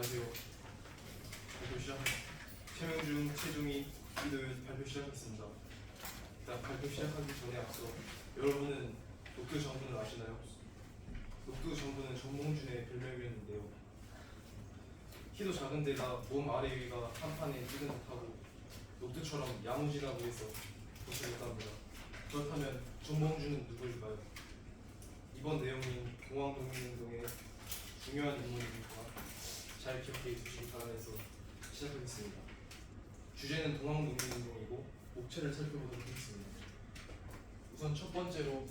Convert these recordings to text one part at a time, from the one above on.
안녕하세요. 발표 시작. 최명중, 최종희, 이도윤 발표 시작하겠습니다. 일단 발표 시작하기 전에 앞서 여러분은 녹두 정분을 아시나요? 녹두 정분은 정몽준의 별명이었는데요. 키도 작은데다 몸 아래 위가 한 판에 뛰는 듯하고 녹두처럼 야무지다고 해서 고생했답니다. 그렇다면 정몽준은 누구일까요? 이번 내용인 동학농민운동의 중요한 인물이니까 잘 기억해 주시기 바라면서 시작하겠습니다. 주제는 동학농민운동이고 목차를 살펴보도록 하겠습니다. 우선 첫 번째로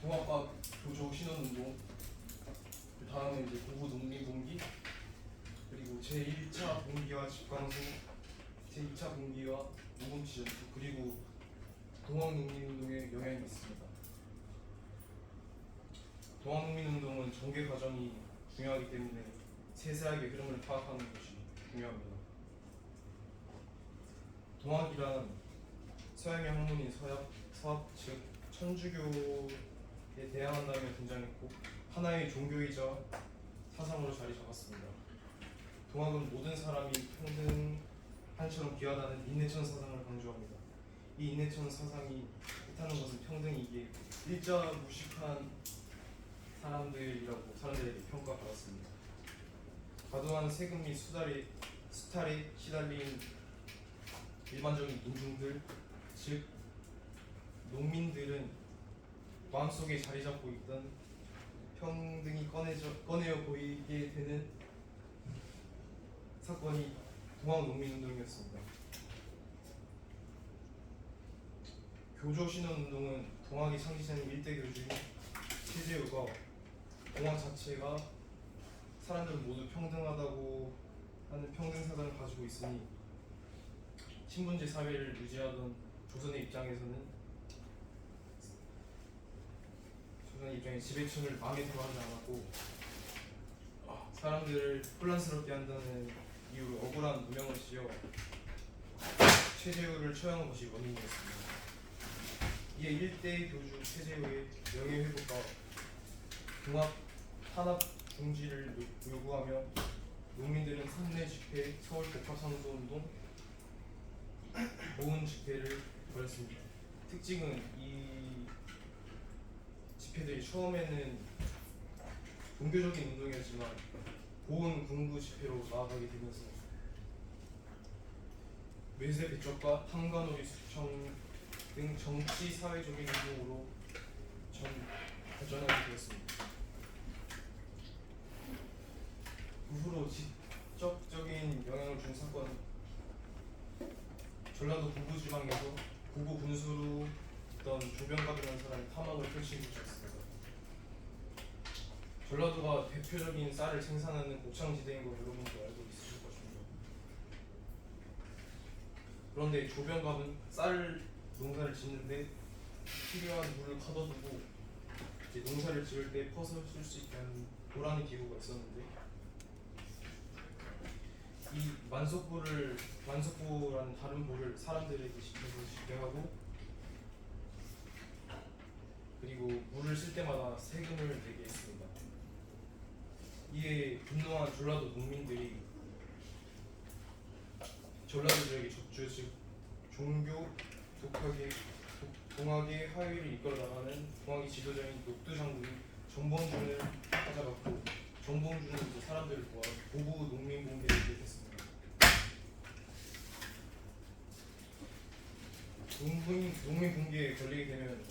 동학과 교조 신원운동, 그 다음에 이제 고구 농민봉기, 그리고 제1차 봉기와 집광소, 제2차 봉기와 모금지 전투, 그리고 동학농민운동의 영향이 있습니다. 동학농민운동은 전개 과정이 중요하기 때문에 세세하게 흐름을 파악하는 것이 중요합니다. 동학이란 서양의 학문인 서학 즉 천주교에 대항한다며 등장했고 하나의 종교이자 사상으로 자리 잡았습니다. 동학은 모든 사람이 평등한처럼 귀하다는 인내천 사상을 강조합니다. 이 인내천 사상이 뜻하는 것은 평등이기에 일자 무식한 사람들이라고 사람들에게 평가받았습니다. 과도한 세금 및 수탈에 시달린 일반적인 인중들, 즉 농민들은 마음속에 자리 잡고 있던 평등이 꺼내어 보이게 되는 사건이 동학농민운동이었습니다. 교조신원운동은 동학의 창시자인 일대 교주인 최재우가 동학 자체가 사람들 모두 평등하다고 하는 평등 사상을 가지고 있으니 신분제 사회를 유지하던 조선의 입장에 지배층을 마음에 들어하지 않았고 사람들을 혼란스럽게 한다는 이유로 억울한 누명을 씌워 최재우를 처형한 것이 원인이었습니다. 이에 일대 교주 최재우의 명예회복과 동학 탄압 중지를 요구하며 농민들은 삼내 집회, 서울 복합상소운동, 모은 집회를 벌였습니다. 특징은 이 집회들이 처음에는 종교적인 운동이었지만 고은 군부 집회로 나아가게 되면서 매세 배척과 한관오리 숙청 등 정치 사회적인 운동으로 발전하게 되었습니다. 그 후로 직접적인 영향을 준 사건은 전라도 부부지방에서 부부 군수로 있던 조병갑이라는 사람이 탐욕을 펼친 것이었습니다. 전라도가 대표적인 쌀을 생산하는 곡창지대인 거 여러분도 알고 있으실 것입니다. 그런데 조병갑은 쌀 농사를 짓는데 필요한 물을 가둬두고 이제 농사를 지을 때 퍼서 쓸 수 있게 하는 도라니 기구가 있었는데 이 만석보라는 다른 보를 사람들에게 시켜서 집행하고 그리고 물을 쓸 때마다 세금을 내게 했습니다. 이에 분노한 전라도 농민들이 전라도 지역의 적주 즉 종교 동학의 하위를 이끌어 나가는 동학의 지도자인 녹두 장군이 정봉준을 찾아갔고 정봉준은 이제 사람들을 도와 고구 농민봉기를 기획했습니다. 농민봉기에 걸리게 되면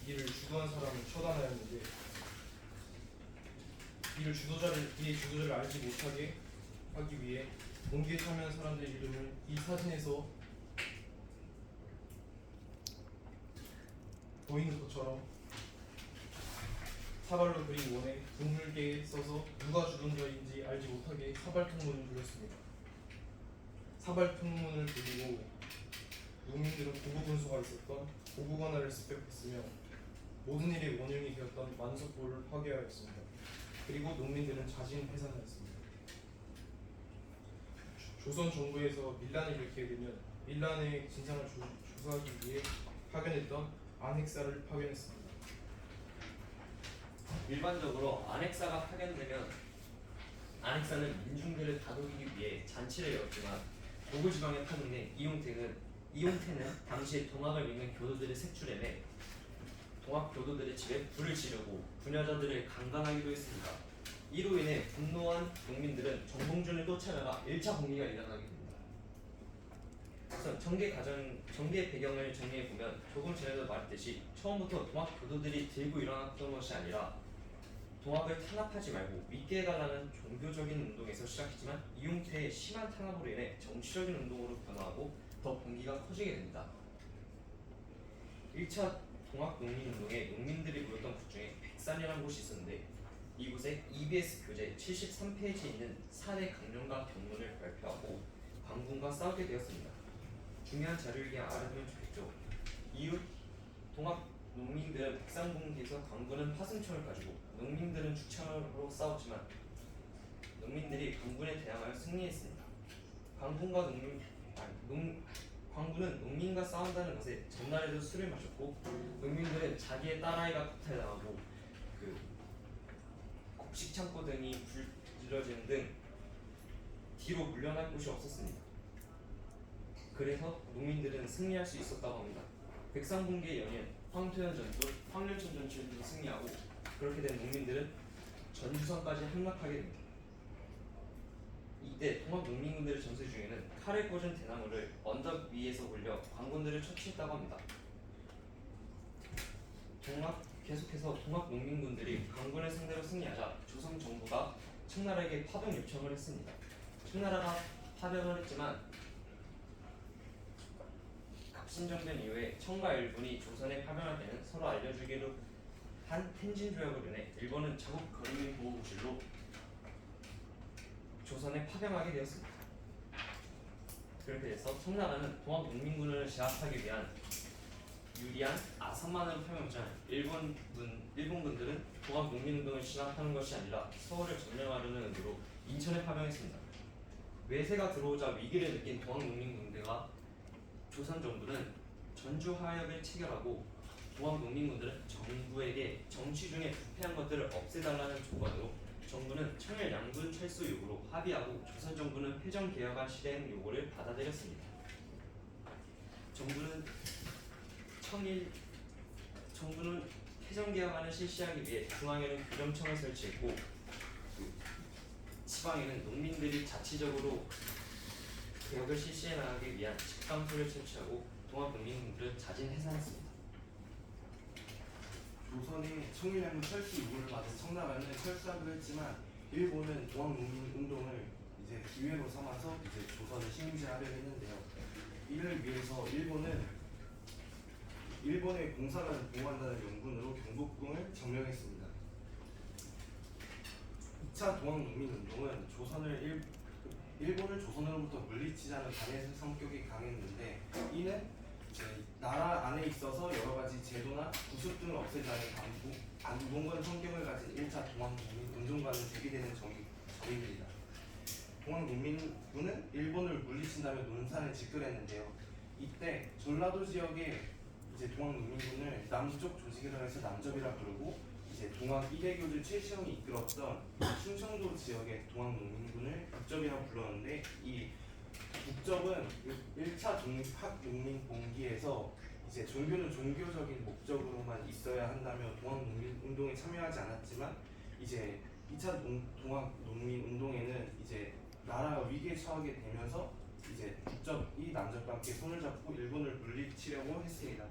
이를 주도한 사람을 처단하였는데 이의 주도자를 알지 못하게 하기 위해 봉기에 참여한 사람들의 이름을 이 사진에서 보이는 것처럼 사발로 그린 원에 드물게 써서 누가 주동자인지 알지 못하게 사발통문을 불렸습니다. 사발통문을 불리고 농민들은 고부군수가 있었던 고부관할을 습격했으며 모든 일의 원흉이 되었던 만석보를 파괴하였습니다. 그리고 농민들은 자진 해산하였습니다. 조선 정부에서 밀란을 일으키게 되면 밀란의 진상을 조사하기 위해 파견했던 안핵사를 파견했습니다. 일반적으로 안핵사가 파견되면 안익사는 민중들을 다독이기 위해 잔치를 열었지만 고구지방에 파송된 이용태는 당시 동학을 믿는 교도들의 색출에 동학 교도들의 집에 불을 지르고 부녀자들을 강간하기도 했습니다. 이로 인해 분노한 농민들은 정봉준을 쫓아다가 1차 봉기가 일어나게 됩니다. 우선 전개 배경을 정리해 보면 조금 전에도 말했듯이 처음부터 동학 교도들이 들고 일어났던 것이 아니라 동학을 탄압하지 말고 믿게 해달라는 종교적인 운동에서 시작했지만 이용태의 심한 탄압으로 인해 정치적인 운동으로 변화하고 더 봉기가 커지게 됩니다. 1차 동학농민운동에 농민들이 모였던 곳 중에 백산이라는 곳이 있었는데 이곳에 EBS 교재 73페이지에 있는 4대 강령과 경문을 발표하고 광군과 싸우게 되었습니다. 중요한 자료이기에 알아두면 좋겠죠. 이후 동학 농민들은 백상봉기에서 광군은 화승총을 가지고 농민들은 죽창으로 싸웠지만 농민들이 광군에 대항하여 승리했습니다. 광군은 농민과 싸운다는 것에 전날에도 술을 마셨고 농민들은 자기의 딸아이가 박탈당하고 곡식 창고 등이 불질러지는 등 뒤로 물러날 곳이 없었습니다. 그래서 농민들은 승리할 수 있었다고 합니다. 백상봉기의 연이은 황토현 전투, 황련천 전투에서 승리하고 그렇게 된 농민들은 전주선까지 함락하게 됩니다. 이때 동학 농민군들의 전술 중에는 칼을 꽂은 대나무를 언덕 위에서 올려 광군들을 처치했다고 합니다. 계속해서 동학 농민군들이 광군을 상대로 승리하자 조선 정부가 청나라에게 파병 요청을 했습니다. 청나라가 파병을 했지만 갑신정변 이후에 청과 일본이 조선에 파병할 때는 서로 알려주기로 한 텐진 조약으로 인해 일본은 자국 거리민 보호구실로 조선에 파병하게 되었습니다. 그렇게 해서 청나라는 동학 농민군을 제압하기 위한 유리한 아산만으로 파병했지만 일본군들은 동학 농민운동을 진압하는 것이 아니라 서울을 점령하려는 의도로 인천에 파병했습니다. 외세가 들어오자 위기를 느낀 동학 농민군대가 조선 정부는 전주 하역을 체결하고 동학 농민군들은 정부에게 정치 중에 부패한 것들을 없애달라는 조건으로 정부는 청일 양군 철수 요구로 합의하고 조선 정부는 회정 개혁안 실행 요구를 받아들였습니다. 정부는 회정 개혁안을 실시하기 위해 중앙에는 교정청을 설치했고 지방에는 농민들이 자치적으로 개혁을 실시해 나가기 위한 직방소를 설치하고 동학 농민군들을 자진 해산했습니다. 조선의 청일양군 철수 요구를 받은 청나라는 철수하기로 했지만 일본은 동학농민운동을 이제 기회로 삼아서 이제 조선을 식민지하려 했는데요. 이를 위해서 일본의 공사관을 보호한다는 명분으로 경복궁을 점령했습니다. 2차 동학농민운동은 일본을 조선으로부터 물리치자는 반의 성격이 강했는데 이는 이제 나라 안에 있어서 여러 가지 제도나 구습 등을 없애자는 안봉건 성격을 가진 1차 동학농민운동과는 대비되는 적입니다. 동학농민군은 일본을 물리친다며 논산을 집결했는데요. 이때 전라도 지역의 이제 동학농민군을 남쪽 조직이라 해서 남접이라 부르고 이제 동학 1대 교주 최시영이 이끌었던 충청도 지역의 동학농민군을 북접이라고 불렀는데 이 북접은 1차 동학농민봉기에서 이제 종교는 종교적인 목적으로만 있어야 한다며 동학농민운동에 참여하지 않았지만 이제 2차 동학농민운동에는 이제 나라가 위기에 처하게 되면서 이제 북접이 남접과 함께 손을 잡고 일본을 물리치려고 했습니다.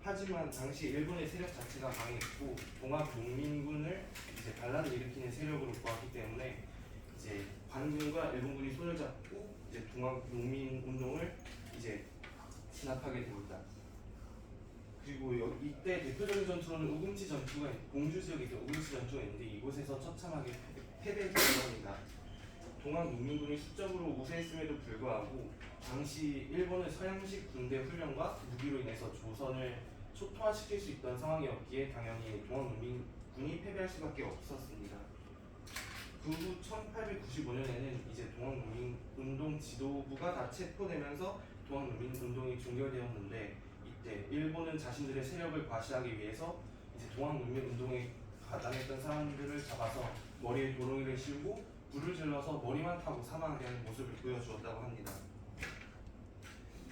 하지만 당시 일본의 세력 자체가 강했고 동학농민군을 이제 반란을 일으키는 세력으로 보았기 때문에 이제 관군과 일본군이 손을 잡고 이제 동학농민운동을 이제 진압하게 됩니다. 그리고 이때 대표적인 전투로는 우금치 전투가 공주 지역이죠. 우금치 전투가 있는데 이곳에서 처참하게 패배했습니다. 동학농민군이 수적으로 우세했음에도 불구하고 당시 일본은 서양식 군대 훈련과 무기로 인해서 조선을 초토화시킬 수 있던 상황이었기에 당연히 동학농민군이 패배할 수밖에 없었습니다. 그 후 1895년에는 이제 동학농민운동 지도부가 다 체포되면서 동학농민운동이 종결되었는데 이때 일본은 자신들의 세력을 과시하기 위해서 이제 동학농민운동에 가담했던 사람들을 잡아서 머리에 도롱이를 씌우고 불을 질러서 머리만 타고 사망하게 하는 모습을 보여주었다고 합니다.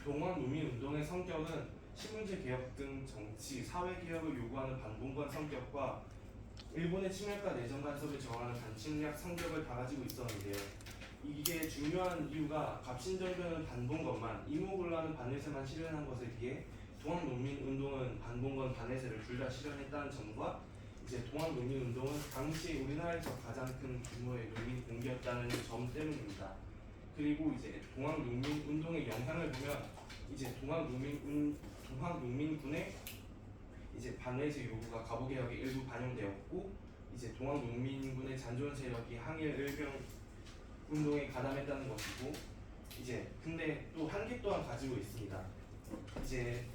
동학농민운동의 성격은 신문제 개혁 등 정치, 사회 개혁을 요구하는 반봉건 성격과 일본의 침략과 내정 간섭을 저항하는 반침략 성격을 다 가지고 있었는데요. 이게 중요한 이유가 갑신정변은 반봉건만, 이모군란은 반내세만 실현한 것에 비해 동학농민운동은 반봉건, 반내세를 둘 다 실현했다는 점과 이제 동학농민운동은 당시 우리나라에서 가장 큰 규모의 농민 공기였다는 점 때문입니다. 그리고 이제 동학농민운동의 영향을 보면 이제 동학농민군의 이제 반내세 요구가 가부개혁에 일부 반영되었고 이제 동학농민군의 잔존 세력이 항일 일병 운동에 가담했다는 것이고 이제 근데 또 한계 또한 가지고 있습니다. 이제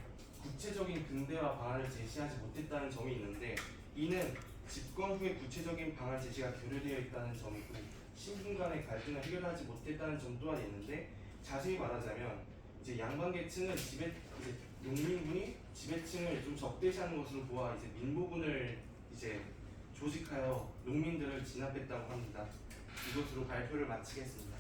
구체적인 근대화 방안을 제시하지 못했다는 점이 있는데 이는 집권 후에 구체적인 방안 제시가 결여되어 있다는 점이고 신분 간의 갈등을 해결하지 못했다는 점 또한 있는데 자세히 말하자면 이제 양반 계층은 이제 농민군이 지배층을 좀 적대시하는 것으로 보아 이제 민보군을 이제 조직하여 농민들을 진압했다고 합니다. 이것으로 발표를 마치겠습니다.